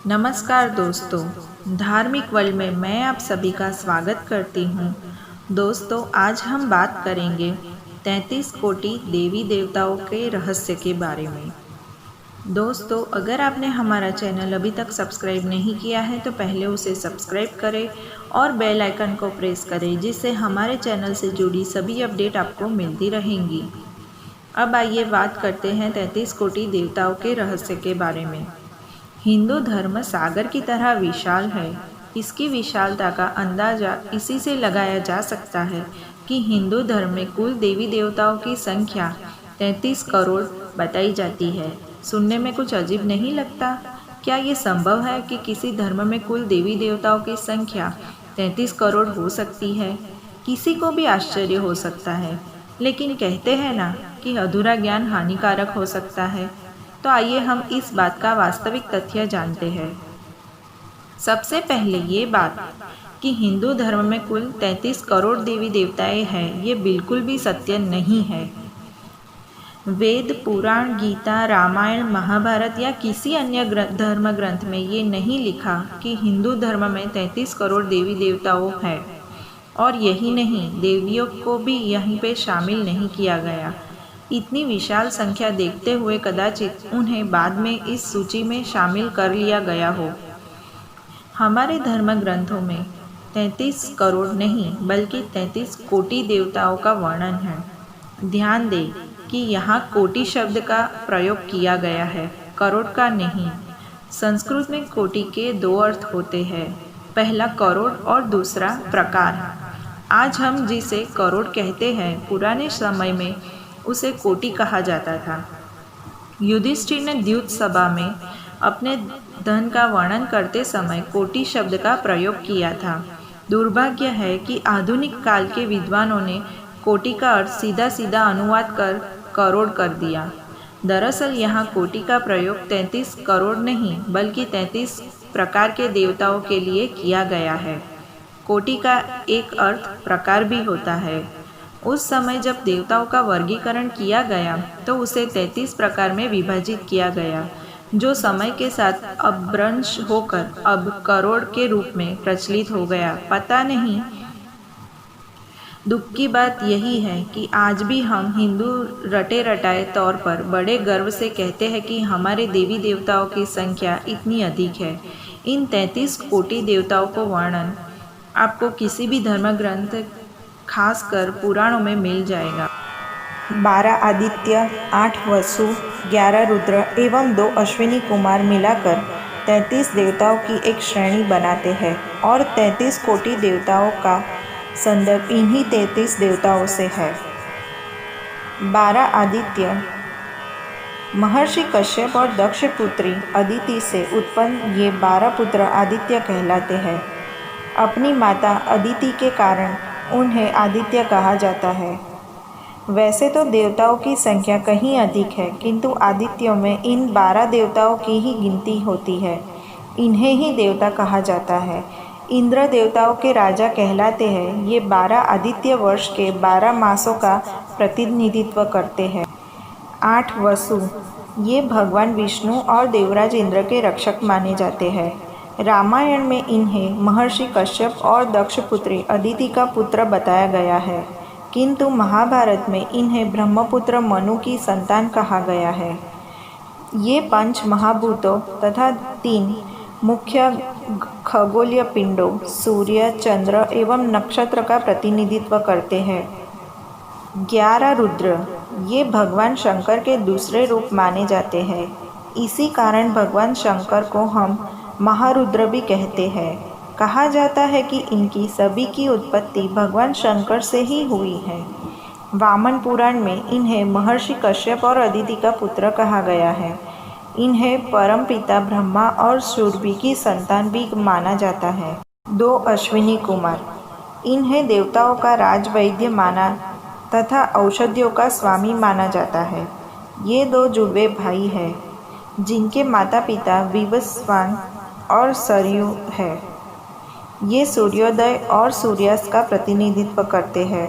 नमस्कार दोस्तों, धार्मिक वर्ल्ड में मैं आप सभी का स्वागत करती हूँ। दोस्तों, आज हम बात करेंगे 33 कोटि देवी देवताओं के रहस्य के बारे में। दोस्तों, अगर आपने हमारा चैनल अभी तक सब्सक्राइब नहीं किया है तो पहले उसे सब्सक्राइब करें और बेल आइकन को प्रेस करें, जिससे हमारे चैनल से जुड़ी सभी अपडेट आपको मिलती रहेंगी। अब आइए बात करते हैं 33 कोटि देवताओं के रहस्य के बारे में। हिंदू धर्म सागर की तरह विशाल है। इसकी विशालता का अंदाजा इसी से लगाया जा सकता है कि हिंदू धर्म में कुल देवी देवताओं की संख्या 33 करोड़ बताई जाती है। सुनने में कुछ अजीब नहीं लगता? क्या ये संभव है कि किसी धर्म में कुल देवी देवताओं की संख्या 33 करोड़ हो सकती है? किसी को भी आश्चर्य हो सकता है, लेकिन कहते हैं ना कि अधूरा ज्ञान हानिकारक हो सकता है। तो आइए हम इस बात का वास्तविक तथ्य जानते हैं। सबसे पहले ये बात कि हिंदू धर्म में कुल 33 करोड़ देवी देवताएं हैं, ये बिल्कुल भी सत्य नहीं है। वेद, पुराण, गीता, रामायण, महाभारत या किसी अन्य धर्म ग्रंथ में ये नहीं लिखा कि हिंदू धर्म में 33 करोड़ देवी देवताओं हैं। और यही नहीं, देवियों को भी यहीं पे शामिल नहीं किया गया। इतनी विशाल संख्या देखते हुए कदाचित उन्हें बाद में इस सूची में शामिल कर लिया गया हो। हमारे धर्म ग्रंथों में 33 करोड़ नहीं बल्कि 33 कोटि देवताओं का वर्णन है। ध्यान दें कि यहाँ कोटि शब्द का प्रयोग किया गया है, करोड़ का नहीं। संस्कृत में कोटि के दो अर्थ होते हैं, पहला करोड़ और दूसरा प्रकार। आज हम जिसे करोड़ कहते हैं, पुराने समय में उसे कोटि कहा जाता था। युधिष्ठिर ने द्यूत सभा में अपने धन का वर्णन करते समय कोटि शब्द का प्रयोग किया था। दुर्भाग्य है कि आधुनिक काल के विद्वानों ने कोटि का अर्थ सीधा सीधा अनुवाद कर करोड़ कर दिया। दरअसल यहाँ कोटि का प्रयोग 33 करोड़ नहीं बल्कि 33 प्रकार के देवताओं के लिए किया गया है। कोटि का एक अर्थ प्रकार भी होता है। उस समय जब देवताओं का वर्गीकरण किया गया तो उसे 33 प्रकार में विभाजित किया गया, जो समय के साथ अपभ्रंश होकर अब करोड़ के रूप में प्रचलित हो गया। पता नहीं, दुख की बात यही है कि आज भी हम हिंदू रटे रटाए तौर पर बड़े गर्व से कहते हैं कि हमारे देवी देवताओं की संख्या इतनी अधिक है। इन 33 कोटि देवताओं को वर्णन आपको किसी भी धर्म ग्रंथ, खासकर पुराणों में मिल जाएगा। 12 आदित्य, 8 वसु, 11 रुद्र एवं 2 अश्विनी कुमार मिलाकर 33 देवताओं की एक श्रेणी बनाते हैं और 33 कोटि देवताओं का संदर्भ इन्हीं 33 देवताओं से है। 12 आदित्य महर्षि कश्यप और दक्ष पुत्री अदिति से उत्पन्न ये 12 पुत्र आदित्य कहलाते हैं। अपनी माता अदिति के कारण उन्हें आदित्य कहा जाता है। वैसे तो देवताओं की संख्या कहीं अधिक है, किंतु आदित्यों में इन 12 देवताओं की ही गिनती होती है। इन्हें ही देवता कहा जाता है। इंद्र देवताओं के राजा कहलाते हैं। ये 12 आदित्य वर्ष के 12 मासों का प्रतिनिधित्व करते हैं। 8 वसु, ये भगवान विष्णु और देवराज इंद्र के रक्षक माने जाते हैं। रामायण में इन्हें महर्षि कश्यप और दक्ष पुत्री अदिति का पुत्र बताया गया है, किंतु महाभारत में इन्हें ब्रह्मपुत्र मनु की संतान कहा गया है। ये 5 महाभूतों तथा 3 मुख्य खगोलीय पिंडों सूर्य, चंद्र एवं नक्षत्र का प्रतिनिधित्व करते हैं। 11 रुद्र, ये भगवान शंकर के दूसरे रूप माने जाते हैं। इसी कारण भगवान शंकर को हम महारुद्र भी कहते हैं। कहा जाता है कि इनकी सभी की उत्पत्ति भगवान शंकर से ही हुई है। वामन पुराण में इन्हें महर्षि कश्यप और अदिति का पुत्र कहा गया है। इन्हें परमपिता ब्रह्मा और सुरभि की संतान भी माना जाता है। 2 अश्विनी कुमार, इन्हें देवताओं का राजवैद्य माना तथा औषधियों का स्वामी माना जाता है। ये 2 जुड़वे भाई हैं, जिनके माता पिता विवस्वान और सरयू है। ये सूर्योदय और सूर्यास्त का प्रतिनिधित्व करते हैं।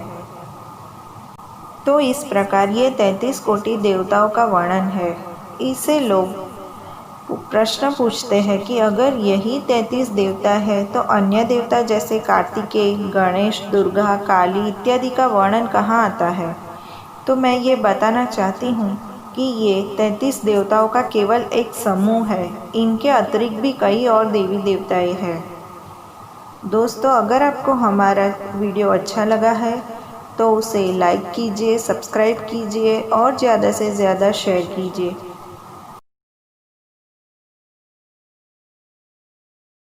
तो इस प्रकार ये 33 कोटि देवताओं का वर्णन है। इसे लोग प्रश्न पूछते हैं कि अगर यही 33 देवता है तो अन्य देवता जैसे कार्तिकेय, गणेश, दुर्गा, काली इत्यादि का वर्णन कहाँ आता है। तो मैं ये बताना चाहती हूँ कि ये 33 देवताओं का केवल एक समूह है। इनके अतिरिक्त भी कई और देवी देवताएं हैं। दोस्तों, अगर आपको हमारा वीडियो अच्छा लगा है तो उसे लाइक कीजिए, सब्सक्राइब कीजिए और ज़्यादा से ज़्यादा शेयर कीजिए।